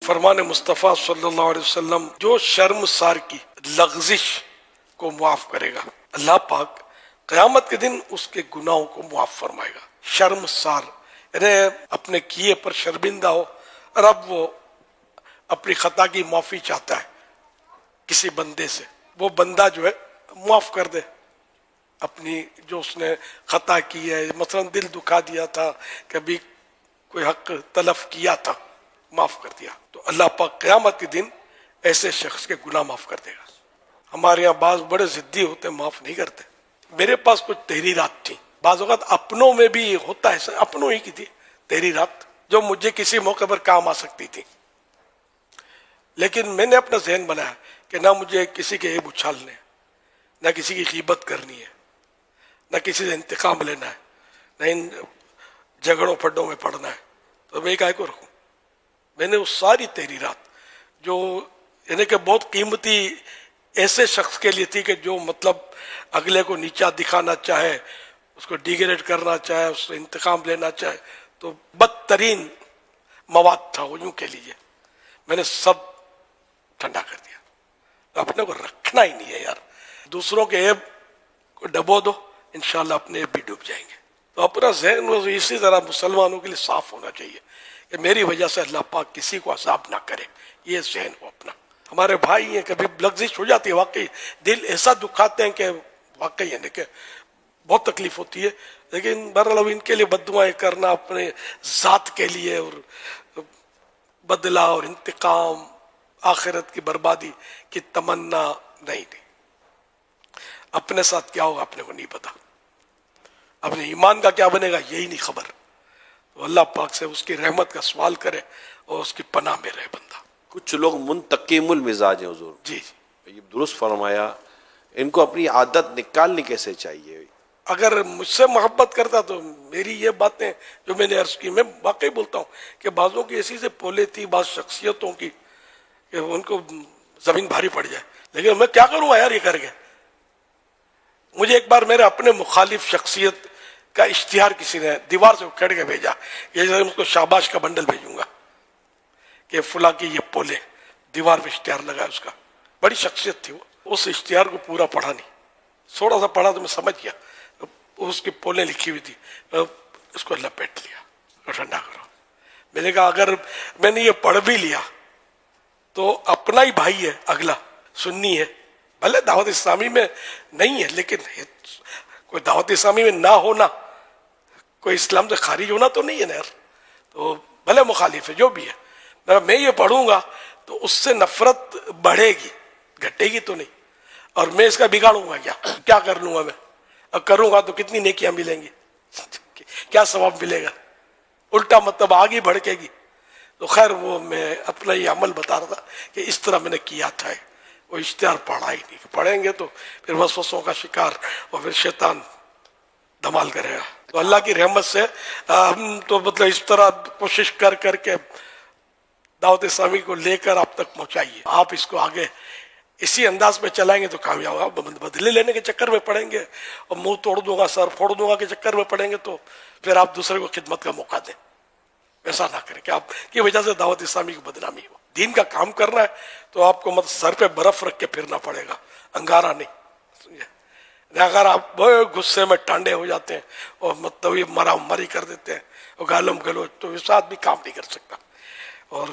فرمان مصطفیٰ صلی اللہ علیہ وسلم جو شرمسار کی لغزش کو معاف کرے گا اللہ پاک قیامت کے دن اس کے گناہوں کو معاف فرمائے گا. شرمسار یعنی اپنے کیے پر شرمندہ ہو اور اب وہ اپنی خطا کی معافی چاہتا ہے کسی بندے سے، وہ بندہ جو ہے معاف کر دے اپنی جو اس نے خطا کی ہے، مثلا دل دکھا دیا تھا، کبھی کوئی حق تلف کیا تھا، معاف کر دیا تو اللہ پاک قیامت کے دن ایسے شخص کے گناہ معاف کر دے گا. ہمارے یہاں بعض بڑے ضدی ہوتے ہیں، معاف نہیں کرتے. میرے پاس کچھ تحریرات تھیں، بعض اوقات اپنوں میں بھی ہوتا ہے، اپنوں ہی کی تھی تحریرات جو مجھے کسی موقع پر کام آ سکتی تھی، لیکن میں نے اپنا ذہن بنایا کہ نہ مجھے کسی کے عیب اچھالنے، نہ کسی کی غیبت کرنی ہے، نہ کسی سے انتقام لینا ہے، نہ ان جھگڑوں پھڈوں میں پڑنا ہے. تو میں کائے کو رکھوں؟ میں نے وہ ساری تحریرات جو یعنی کہ بہت قیمتی ایسے شخص کے لیے تھی کہ جو مطلب اگلے کو نیچا دکھانا چاہے، اس کو ڈیگریڈ کرنا چاہے، اس سے انتقام لینا چاہے، تو بدترین مواد تھا وہ یوں کے لیے. میں نے سب ٹھنڈا کر دیا. اپنے کو رکھنا ہی نہیں ہے یار. دوسروں کے عیب کو ڈبو دو، انشاءاللہ اپنے عیب بھی ڈوب جائیں گے. تو اپنا ذہن اسی طرح مسلمانوں کے لیے صاف ہونا چاہیے کہ میری وجہ سے اللہ پاک کسی کو عذاب نہ کرے. یہ ذہن ہو اپنا. ہمارے بھائی ہیں، کبھی لغزش ہو جاتی ہے، واقعی دل ایسا دکھاتے ہیں کہ واقعی یعنی کہ بہت تکلیف ہوتی ہے، لیکن بہرحال ان کے لیے بد دعائیں کرنا اپنے ذات کے لیے اور بدلہ اور انتقام آخرت کی بربادی کی تمنا نہیں. اپنے ساتھ کیا ہوگا اپنے کو نہیں پتا، اپنے ایمان کا کیا بنے گا یہی نہیں خبر. تو اللہ پاک سے اس کی رحمت کا سوال کرے اور اس کی پناہ میں رہے بندہ. کچھ لوگ منتقم المزاج ہیں حضور. جی یہ درست فرمایا. ان کو اپنی عادت نکالنی کیسے چاہیے؟ اگر مجھ سے محبت کرتا تو میری یہ باتیں جو میں نے عرض کی، میں واقعی بولتا ہوں کہ بعضوں کی ایسی سے پولے تھی، بعض شخصیتوں کی کہ ان کو زمین بھاری پڑ جائے، لیکن میں کیا کروں گا یار یہ کر کے. مجھے ایک بار میرے اپنے مخالف شخصیت کا اشتہار کسی نے دیوار سے اکھیڑ کے بھیجا، یہ اس کو شاباش کا بنڈل بھیجوں گا کہ فلاں کی یہ پولے، دیوار پہ اشتہار لگا اس کا. بڑی شخصیت تھی وہ. اس اشتہار کو پورا پڑھا نہیں، تھوڑا سا پڑھا تو میں سمجھ گیا. اس کی پولیں لکھی ہوئی تھی، اس کو لپیٹ لیا، ٹھنڈا کرو. میں نے کہا اگر میں نے یہ پڑھ بھی لیا تو اپنا ہی بھائی ہے، اگلا سنی ہے، بھلے دعوت اسلامی میں نہیں ہے لیکن کوئی دعوت اسلامی میں نہ ہونا، کوئی اسلام سے خارج ہونا تو نہیں ہے نا یار. تو بھلے مخالف ہے جو بھی ہے، میں یہ پڑھوں گا تو اس سے نفرت بڑھے گی، گھٹے گی تو نہیں. اور میں اس کا بگاڑوں گا کیا کر لوں گا میں؟ اور کروں گا تو کتنی نیکیاں ملیں گی، کیا ثواب ملے گا؟ الٹا مطلب آگے بڑھے گی. تو خیر وہ میں اپنا یہ عمل بتا رہا تھا کہ اس طرح میں نے کیا تھا. وہ اشتہار پڑھا ہی نہیں. پڑھیں گے تو پھر وسوسوں کا شکار اور پھر شیطان دھمال کرے گا. تو اللہ کی رحمت سے ہم تو مطلب اس طرح کوشش کر کے دعوت اسلامی کو لے کر آپ تک پہنچائیے. آپ اس کو آگے اسی انداز میں چلائیں گے تو کامیاب ہوگا. بدلے لینے کے چکر میں پڑیں گے اور منہ توڑ دوں گا سر پھوڑ دوں گا کے چکر میں پڑیں گے تو پھر آپ دوسرے کو خدمت کا موقع دیں. ایسا نہ کریں کہ آپ کی وجہ سے دعوت اسلامی کی بدنامی ہو. دین کا کام کرنا ہے تو آپ کو مطلب سر پہ برف رکھ کے پھرنا پڑے گا، انگارہ نہیں. اگر آپ بہت غصے میں ٹانڈے ہو جاتے ہیں اور مطلب یہ مرا مری کر دیتے ہیں اور گالم گلوچ، تو اس آدمی کام نہیں کر سکتا. اور